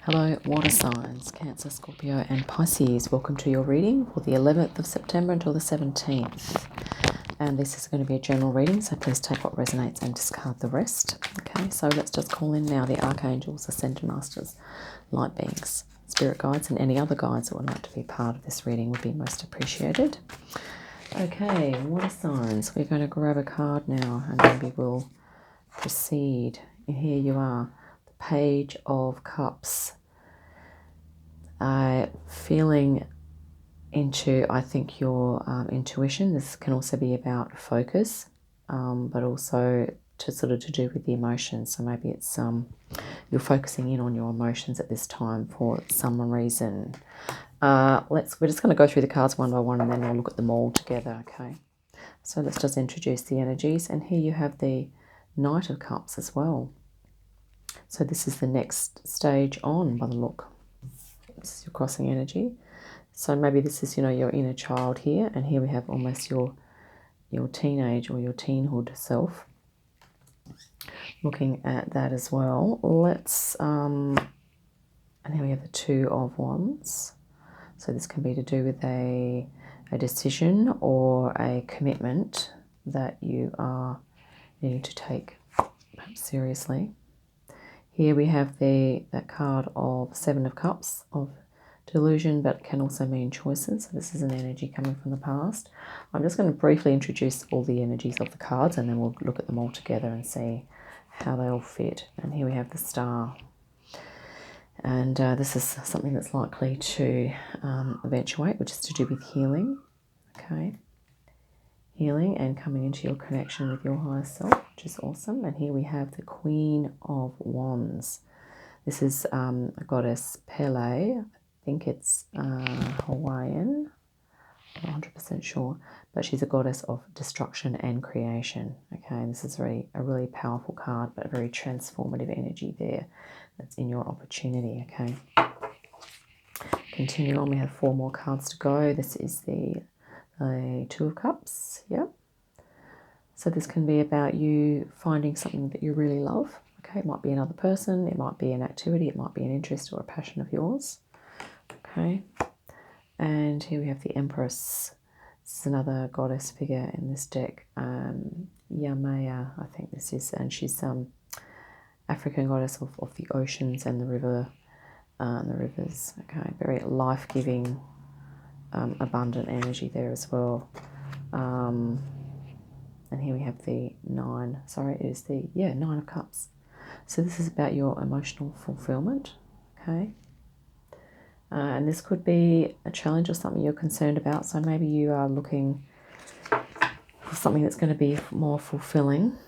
Hello, water signs, Cancer, Scorpio and Pisces. Welcome to your reading for the 11th of September until the 17th. And this is going to be a general reading, so please take what resonates and discard the rest. Okay, so let's just call in now the Archangels, Ascendant Masters, Light Beings, Spirit Guides, and any other guides that would like to be part of this reading would be most appreciated. Okay, water signs. We're going to grab a card now and maybe we'll proceed. And here you are. Page of Cups. Feeling into, I think, your intuition. This can also be about focus, but also to do with the emotions. So maybe it's you're focusing in on your emotions at this time for some reason. We're just going to go through the cards one by one and then we'll look at them all together. Okay. So let's just introduce the energies, and here you have the Knight of Cups as well. So this is the next stage on by the look. This is your crossing energy. So maybe this is, your inner child here, and here we have almost your teenage or your teenhood self. Looking at that as well. And here we have the Two of Wands. So this can be to do with a decision or a commitment that you are needing to take perhaps seriously. Here we have that card of Seven of Cups, of delusion, but can also mean choices. So this is an energy coming from the past. I'm just going to briefly introduce all the energies of the cards and then we'll look at them all together and see how they all fit. And here we have the Star. And this is something that's likely to eventuate, which is to do with healing. Okay. Healing and coming into your connection with your higher self, which is awesome. And here we have the Queen of Wands. This is a goddess Pele. I think it's Hawaiian. I'm not 100% sure, but she's a goddess of destruction and creation. Okay, and this is a really powerful card, but a very transformative energy there that's in your opportunity. Okay. Continue on. We have 4 more cards to go. This is the Two of Cups. Yep. So this can be about you finding something that you really love. Okay, it might be another person, it might be an activity, it might be an interest or a passion of yours. Okay. And here we have the Empress. This is another goddess figure in this deck. Yamaya, I think this is, and she's African goddess of the oceans and the river, the rivers. Okay, very life-giving, abundant energy there as well. And here we have the Nine of Cups. So this is about your emotional fulfillment. Okay. And this could be a challenge or something you're concerned about. So maybe you are looking for something that's going to be more fulfilling.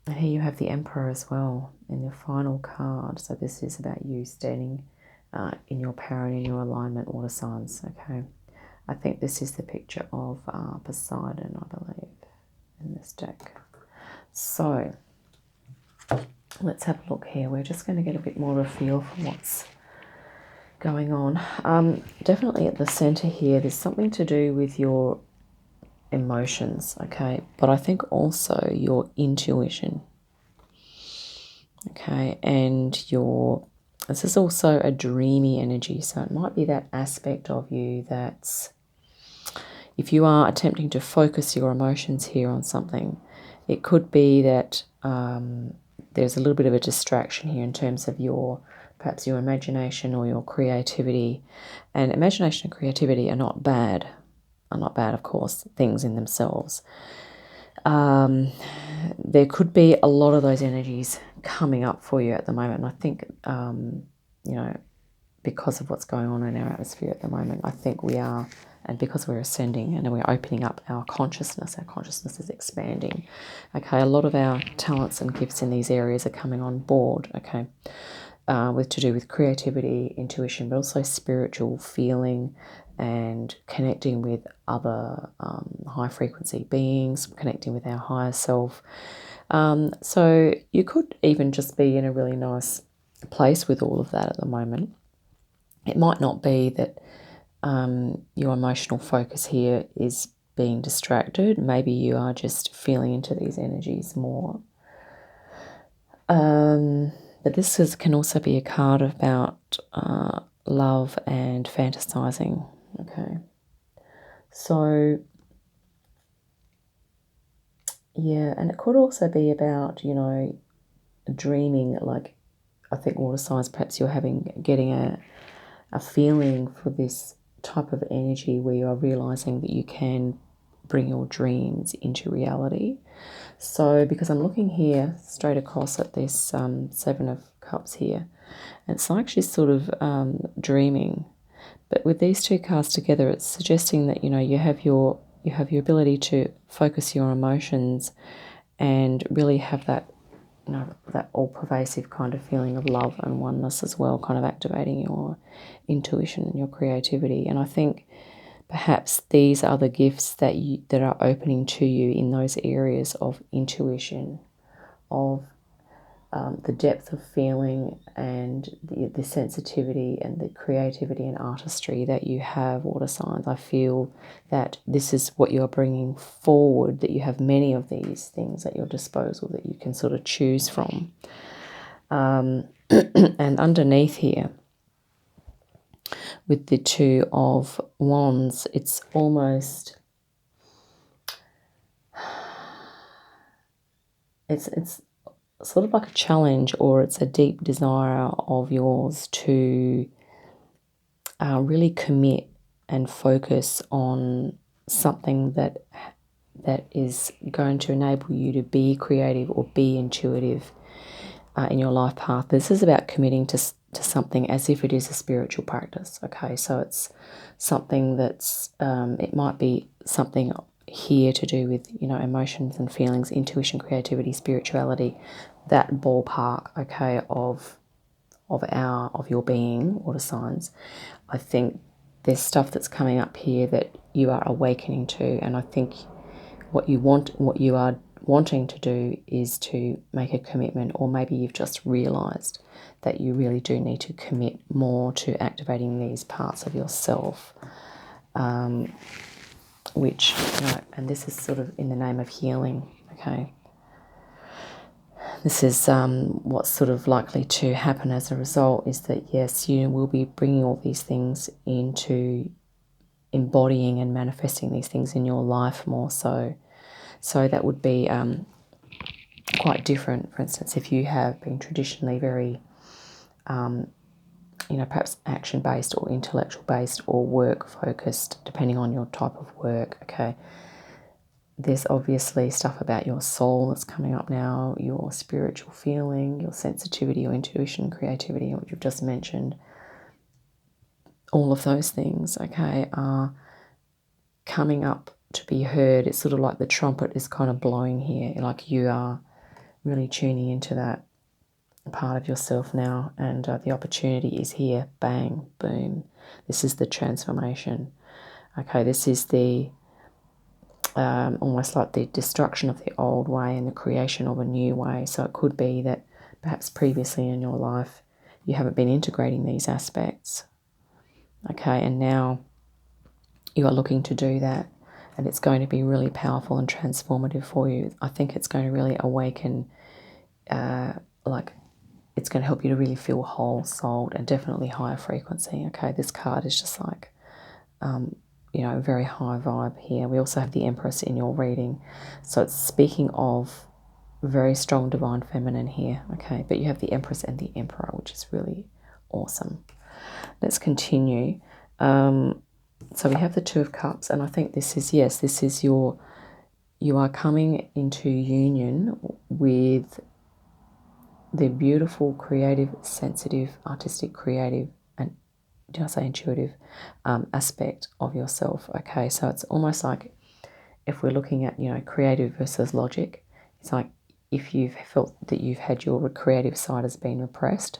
And here you have the Emperor as well in your final card. So this is about you standing in your power and in your alignment, water signs. Okay. I think this is the picture of Poseidon, I believe, in this deck. So let's have a look here. We're just going to get a bit more of a feel for what's going on. Definitely at the center here, there's something to do with your emotions, okay? But I think also your intuition, okay? And this is also a dreamy energy. So it might be that aspect of you that's, if you are attempting to focus your emotions here on something, it could be that there's a little bit of a distraction here in terms of perhaps your imagination or your creativity. And imagination and creativity are not bad, of course, things in themselves. There could be a lot of those energies coming up for you at the moment. And I think, because of what's going on in our atmosphere at the moment, I think we are, and because we're ascending and we're opening up our consciousness is expanding. Okay, a lot of our talents and gifts in these areas are coming on board, okay, to do with creativity, intuition, but also spiritual feeling and connecting with other high frequency beings, connecting with our higher self. So you could even just be in a really nice place with all of that at the moment. It might not be that your emotional focus here is being distracted. Maybe you are just feeling into these energies more. But can also be a card about love and fantasizing. Okay. So, yeah, and it could also be about, you know, dreaming. Like, I think water signs, perhaps you're getting a feeling for this type of energy where you are realizing that you can bring your dreams into reality. So, because I'm looking here straight across at this Seven of Cups here, and it's like she's sort of dreaming. But with these two cards together, it's suggesting that, you know, you have your ability to focus your emotions and really have that, you know, that all-pervasive kind of feeling of love and oneness as well, kind of activating your intuition and your creativity. And I think perhaps these are the gifts that are opening to you in those areas of intuition, of the depth of feeling and the sensitivity and the creativity and artistry that you have, water signs. I feel that this is what you're bringing forward, that you have many of these things at your disposal that you can sort of choose from. And underneath here, with the Two of Wands, it's almost... It's sort of like a challenge, or it's a deep desire of yours to really commit and focus on something that is going to enable you to be creative or be intuitive in your life path. This is about committing to something as if it is a spiritual practice. Okay, so it's something that's it might be something here to do with, you know, emotions and feelings, intuition, creativity, spirituality, that ballpark, okay, of your being, water signs. I think there's stuff that's coming up here that you are awakening to, and I think what you are wanting to do is to make a commitment, or maybe you've just realized that you really do need to commit more to activating these parts of yourself, which, you know, and this is sort of in the name of healing. Okay, this is what's sort of likely to happen as a result, is that yes, you will be bringing all these things into embodying and manifesting these things in your life more so. So that would be quite different, for instance, if you have been traditionally very, you know, perhaps action-based or intellectual-based or work-focused, depending on your type of work, okay? There's obviously stuff about your soul that's coming up now, your spiritual feeling, your sensitivity, your intuition, creativity, what you've just mentioned. All of those things, okay, are coming up to be heard. It's sort of like the trumpet is kind of blowing here, like you are really tuning into that part of yourself now, and the opportunity is here. Bang, boom. This is the transformation. Okay, this is the almost like the destruction of the old way and the creation of a new way. So it could be that perhaps previously in your life you haven't been integrating these aspects. Okay, and now you are looking to do that, and it's going to be really powerful and transformative for you. I think it's going to really awaken, like, it's going to help you to really feel whole souled and definitely higher frequency. Okay, this card is just like, you know, very high vibe here. We also have the Empress in your reading, so it's speaking of very strong divine feminine here. Okay, but you have the Empress and the Emperor, which is really awesome. Let's continue. So we have the Two of Cups, and I think this is, yes, this is you are coming into union with the beautiful, creative, sensitive, artistic, creative, and did I say intuitive aspect of yourself. Okay, so it's almost like if we're looking at, you know, creative versus logic, it's like if you've felt that you've had your creative side has been repressed,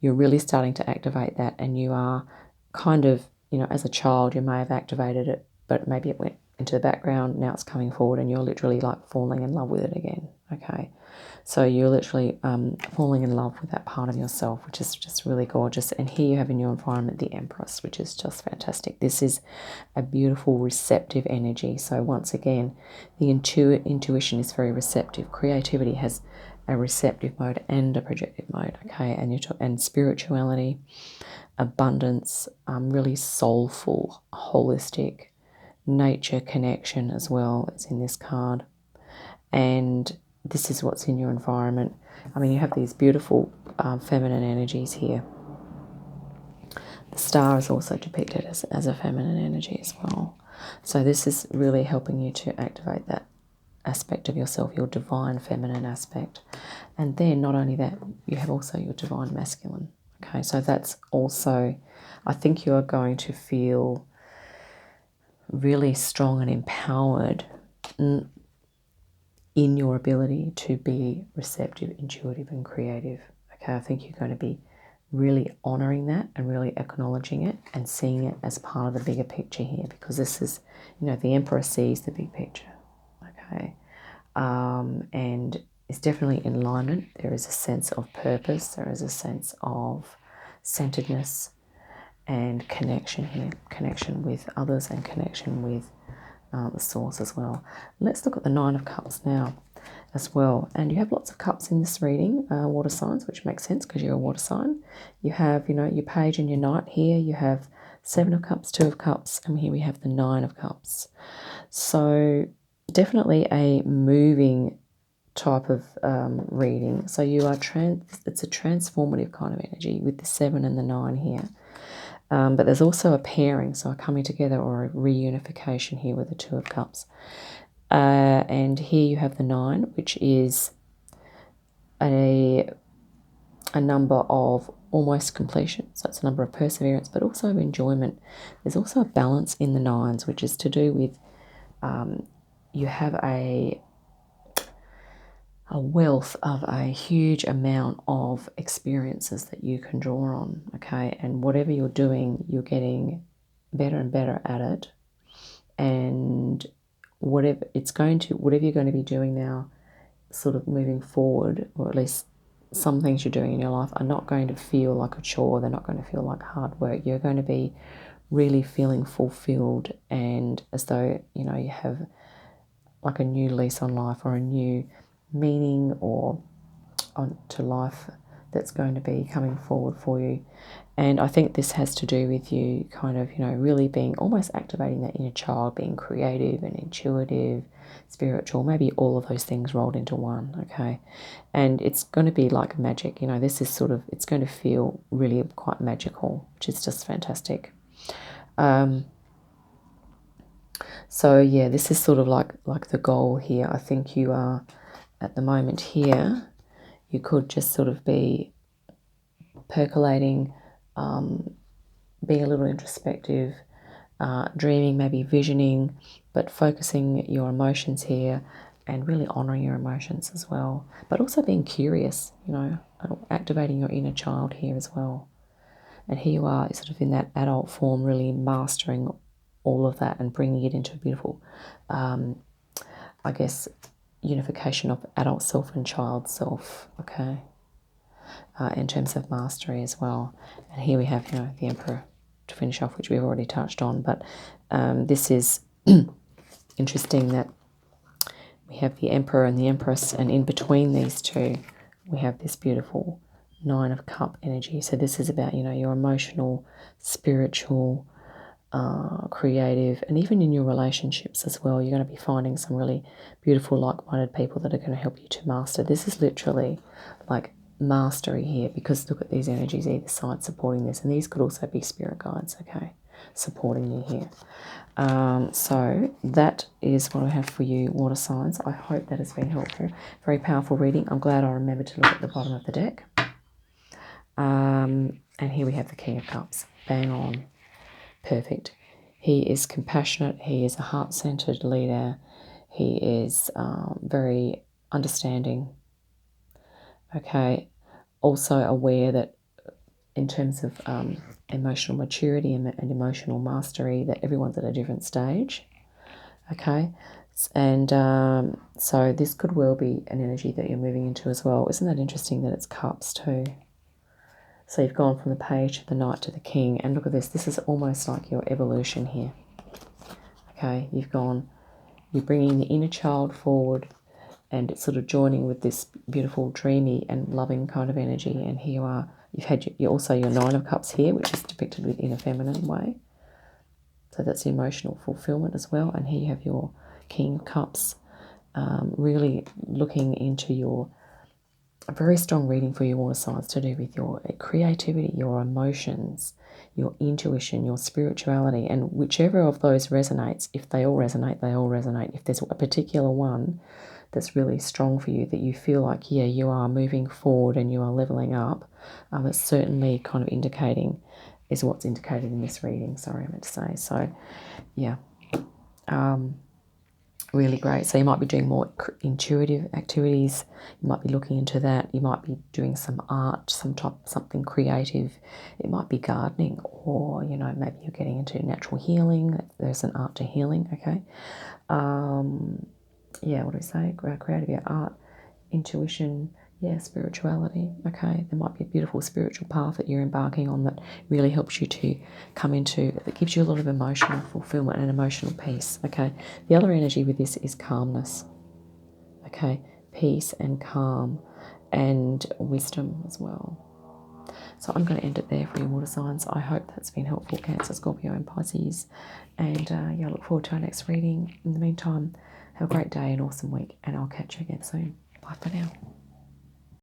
you're really starting to activate that, and you are kind of, you know, as a child you may have activated it, but maybe it went into the background, now it's coming forward, and you're literally like falling in love with it again. Okay, so you're literally falling in love with that part of yourself, which is just really gorgeous. And here you have in your environment the Empress, which is just fantastic. This is a beautiful, receptive energy. So once again, the intuition is very receptive. Creativity has a receptive mode and a projective mode, okay? And spirituality, abundance, really soulful, holistic, nature connection as well is in this card. And this is what's in your environment. I mean, you have these beautiful feminine energies here. The star is also depicted as a feminine energy as well. So this is really helping you to activate that aspect of yourself, your divine feminine aspect. And then not only that, you have also your divine masculine. Okay, so that's also, I think you are going to feel really strong and empowered in your ability to be receptive, intuitive, and creative. Okay, I think you're going to be really honoring that and really acknowledging it and seeing it as part of the bigger picture here, because this is, you know, the Emperor sees the big picture. Okay, and it's definitely in alignment. There is a sense of purpose. There is a sense of centeredness and connection here, connection with others and connection with the source as well. Let's look at the Nine of Cups now as well. And you have lots of cups in this reading, water signs, which makes sense because you're a water sign. You have, you know, your page and your knight here. You have Seven of Cups, Two of Cups, and here we have the Nine of Cups. So definitely a moving type of reading. So you are it's a transformative kind of energy with the 7 and the 9 here. But there's also a pairing, so a coming together or a reunification here with the Two of Cups. And here you have the 9, which is a number of almost completion. So it's a number of perseverance, but also of enjoyment. There's also a balance in the 9s, which is to do with you have a wealth of a huge amount of experiences that you can draw on, okay? And whatever you're doing, you're getting better and better at it. And whatever you're going to be doing now, sort of moving forward, or at least some things you're doing in your life are not going to feel like a chore. They're not going to feel like hard work. You're going to be really feeling fulfilled and as though, you know, you have like a new lease on life or a new meaning or to life that's going to be coming forward for you. And I think this has to do with you kind of, you know, really being almost activating that inner child, being creative and intuitive, spiritual, maybe all of those things rolled into one, okay? And it's going to be like magic, you know, this is sort of, it's going to feel really quite magical, which is just fantastic. So yeah, this is sort of like the goal here. I think you are at the moment here, you could just sort of be percolating, being a little introspective, dreaming, maybe visioning, but focusing your emotions here and really honoring your emotions as well. But also being curious, you know, activating your inner child here as well. And here you are sort of in that adult form, really mastering all of that and bringing it into a beautiful, I guess, unification of adult self and child self, okay, in terms of mastery as well. And here we have, you know, the Emperor to finish off, which we've already touched on. But this is interesting that we have the Emperor and the Empress, and in between these two, we have this beautiful Nine of Cup energy. So this is about, you know, your emotional, spiritual, creative, and even in your relationships as well. You're going to be finding some really beautiful like-minded people that are going to help you to master. This is literally like mastery here, because look at these energies either side supporting this, and these could also be spirit guides, okay, supporting you here. So that is what I have for you, water signs. I hope that has been helpful. Very powerful reading. I'm glad I remembered to look at the bottom of the deck. And here we have the King of Cups. Bang on. Perfect. He is compassionate. He is a heart-centered leader. He is very understanding. Okay. Also aware that in terms of emotional maturity and emotional mastery, that everyone's at a different stage. Okay. And so this could well be an energy that you're moving into as well. Isn't that interesting that it's cups too? So you've gone from the page to the knight to the king. And look at this. This is almost like your evolution here. Okay, you're bringing the inner child forward. and it's sort of joining with this beautiful, dreamy and loving kind of energy. And here you are. You've had also your Nine of Cups here, which is depicted in a feminine way. So that's the emotional fulfillment as well. And here you have your King of Cups, really looking into a very strong reading for you water signs to do with your creativity, your emotions, your intuition, your spirituality, and whichever of those resonates. If they all resonate, they all resonate. If there's a particular one that's really strong for you, that you feel like, yeah, you are moving forward and you are leveling up, it's certainly kind of indicating, is what's indicated in this reading. Sorry, I meant to say. So, yeah. Really great. So you might be doing more intuitive activities. You might be looking into that. You might be doing some art, something creative. It might be gardening, or maybe you're getting into natural healing. There's an art to healing. Okay. Yeah. What do we say? Creative, art, intuition. Yeah, spirituality. Okay, there might be a beautiful spiritual path that you're embarking on that really helps you to come into, that gives you a lot of emotional fulfillment and emotional peace. Okay, the other energy with this is calmness. Okay, peace and calm and wisdom as well. So I'm going to end it there for your water signs. I hope that's been helpful, Cancer, Scorpio and Pisces. And yeah, I look forward to our next reading. In the meantime, have a great day, an awesome week, and I'll catch you again soon. Bye for now.